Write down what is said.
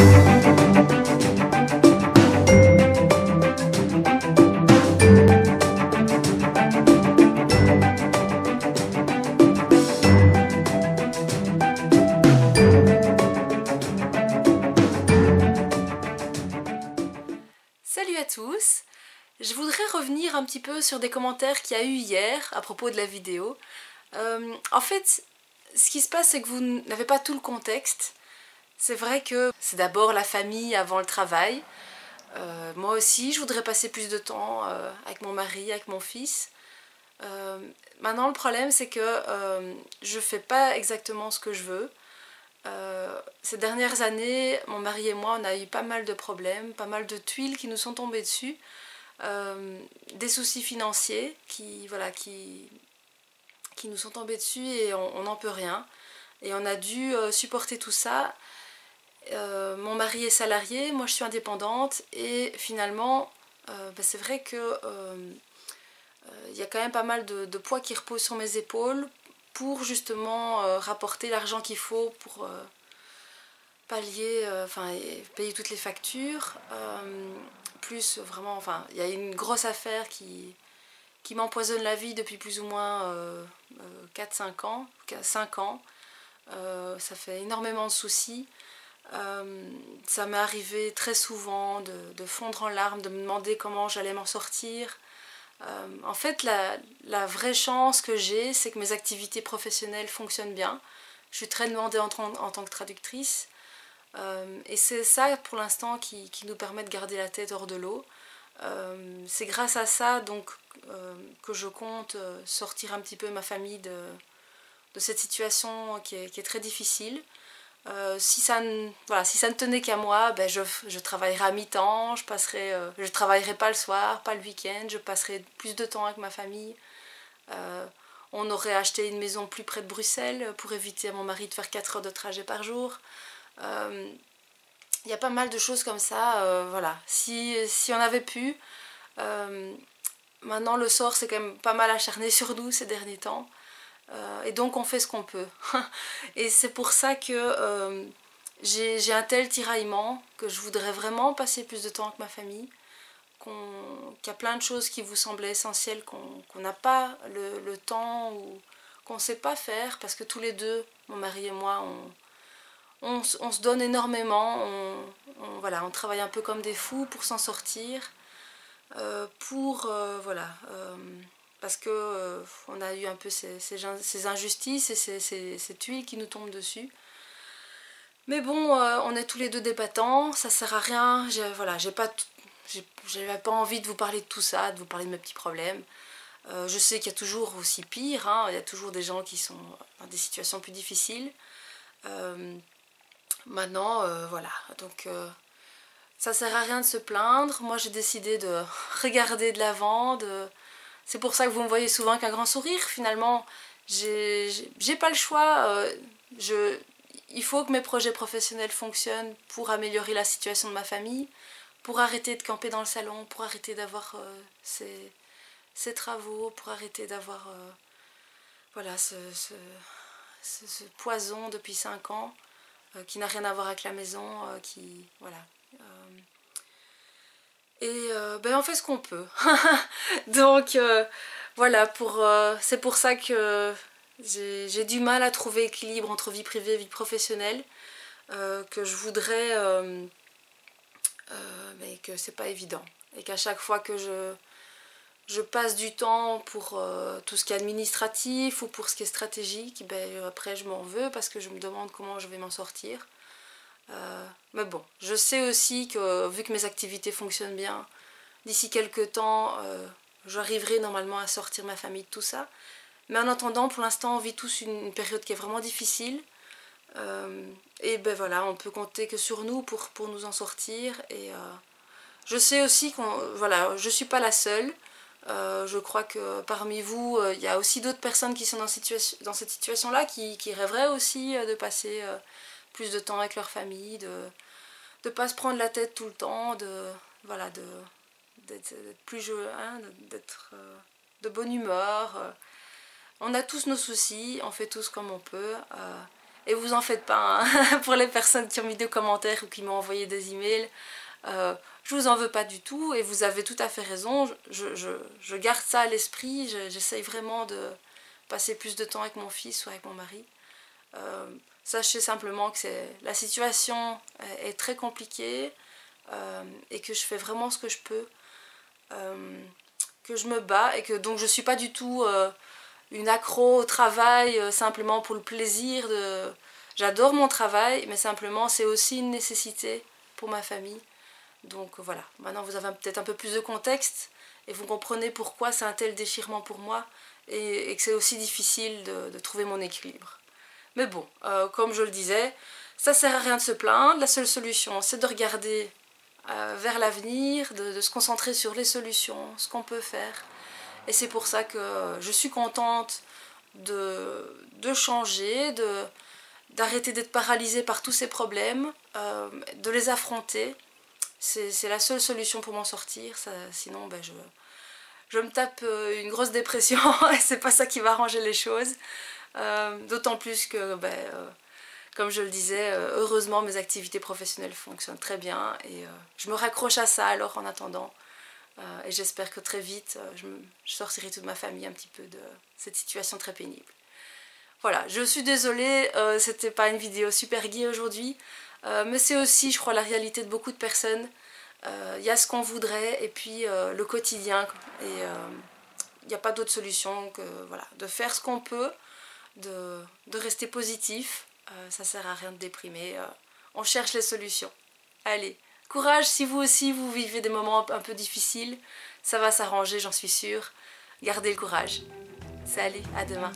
Salut à tous! Je voudrais revenir un petit peu sur des commentaires qu'il y a eu hier à propos de la vidéo. En fait, ce qui se passe, c'est que vous n'avez pas tout le contexte. C'est vrai que c'est d'abord la famille avant le travail. Moi aussi, je voudrais passer plus de temps avec mon mari, avec mon fils. Maintenant, le problème, c'est que je ne fais pas exactement ce que je veux. Ces dernières années, mon mari et moi, on a eu pas mal de problèmes, pas mal de tuiles qui nous sont tombées dessus, des soucis financiers qui nous sont tombés dessus et on n'en peut rien. Et on a dû supporter tout ça. Mon mari est salarié, moi je suis indépendante et finalement, c'est vrai que y a quand même pas mal de poids qui repose sur mes épaules pour justement rapporter l'argent qu'il faut pour pallier, payer toutes les factures. Plus vraiment, il y a une grosse affaire qui m'empoisonne la vie depuis plus ou moins 4-5 ans, 5 ans. Ça fait énormément de soucis. Ça m'est arrivé très souvent de fondre en larmes, de me demander comment j'allais m'en sortir. En fait, la vraie chance que j'ai, c'est que mes activités professionnelles fonctionnent bien. Je suis très demandée en tant que traductrice. Et c'est ça pour l'instant qui nous permet de garder la tête hors de l'eau. C'est grâce à ça donc, que je compte sortir un petit peu ma famille de cette situation qui est très difficile. Si ça ne tenait qu'à moi, je travaillerais à mi-temps, je travaillerais pas le soir, pas le week-end, je passerais plus de temps avec ma famille. On aurait acheté une maison plus près de Bruxelles pour éviter à mon mari de faire 4 heures de trajet par jour. Y a pas mal de choses comme ça, voilà. Si on avait pu, maintenant le sort s'est quand même pas mal acharné sur nous ces derniers temps. Et donc on fait ce qu'on peut. Et c'est pour ça que j'ai un tel tiraillement que je voudrais vraiment passer plus de temps avec ma famille, qu'il y a plein de choses qui vous semblaient essentielles, qu'on n'a pas le temps ou qu'on ne sait pas faire, parce que tous les deux, mon mari et moi, on se donne énormément, on travaille un peu comme des fous pour s'en sortir, parce que on a eu un peu ces injustices et ces tuiles qui nous tombent dessus. Mais bon, on est tous les deux des battants, ça sert à rien. J'avais pas envie de vous parler de tout ça, de vous parler de mes petits problèmes. Je sais qu'il y a toujours aussi pire, hein, il y a toujours des gens qui sont dans des situations plus difficiles. Maintenant, voilà, donc ça sert à rien de se plaindre. Moi j'ai décidé de regarder de l'avant, c'est pour ça que vous me voyez souvent avec un grand sourire. Finalement, j'ai pas le choix. Il faut que mes projets professionnels fonctionnent pour améliorer la situation de ma famille, pour arrêter de camper dans le salon, pour arrêter d'avoir ces travaux, pour arrêter d'avoir ce poison depuis 5 ans qui n'a rien à voir avec la maison, on fait ce qu'on peut. Donc voilà, c'est pour ça que j'ai du mal à trouver équilibre entre vie privée et vie professionnelle, que je voudrais, mais que c'est pas évident. Et qu'à chaque fois que je passe du temps pour tout ce qui est administratif ou pour ce qui est stratégique, après je m'en veux parce que je me demande comment je vais m'en sortir. Mais bon, je sais aussi que vu que mes activités fonctionnent bien, d'ici quelques temps, j'arriverai normalement à sortir ma famille de tout ça. Mais en attendant, pour l'instant, on vit tous une période qui est vraiment difficile. Et on peut compter que sur nous pour nous en sortir. Et je sais aussi je ne suis pas la seule. Je crois que parmi vous, il y a aussi d'autres personnes qui sont dans cette situation-là, qui rêveraient aussi de passer plus de temps avec leur famille, de ne pas se prendre la tête tout le temps, d'être plus d'être de bonne humeur. On a tous nos soucis, on fait tous comme on peut. Et vous en faites pas, hein. Pour les personnes qui ont mis des commentaires ou qui m'ont envoyé des emails, je vous en veux pas du tout et vous avez tout à fait raison. Je garde ça à l'esprit, j'essaye vraiment de passer plus de temps avec mon fils ou avec mon mari. Sachez simplement que la situation est très compliquée et que je fais vraiment ce que je peux, que je me bats et que donc je suis pas du tout une accro au travail simplement pour le plaisir de... J'adore mon travail, mais simplement c'est aussi une nécessité pour ma famille. Donc voilà, maintenant vous avez peut-être un peu plus de contexte et vous comprenez pourquoi c'est un tel déchirement pour moi et que c'est aussi difficile de trouver mon équilibre. Mais bon, comme je le disais, ça sert à rien de se plaindre. La seule solution, c'est de regarder vers l'avenir, de se concentrer sur les solutions, ce qu'on peut faire. Et c'est pour ça que je suis contente de changer, d'arrêter d'être paralysée par tous ces problèmes, de les affronter. C'est la seule solution pour m'en sortir. Sinon, ben, je me tape une grosse dépression et c'est pas ça qui va arranger les choses. D'autant plus que, comme je le disais, heureusement mes activités professionnelles fonctionnent très bien et je me raccroche à ça alors en attendant. Et j'espère que très vite je sortirai toute ma famille un petit peu de cette situation très pénible. Voilà, je suis désolée, c'était pas une vidéo super gai aujourd'hui, mais c'est aussi, je crois, la réalité de beaucoup de personnes. Il y a ce qu'on voudrait et puis le quotidien. Et il n'y a pas d'autre solution que voilà, de faire ce qu'on peut, de rester positif. Ça sert à rien de déprimer. On cherche les solutions. Allez, courage si vous aussi vous vivez des moments un peu difficiles. Ça va s'arranger, j'en suis sûre. Gardez le courage. Salut, à demain.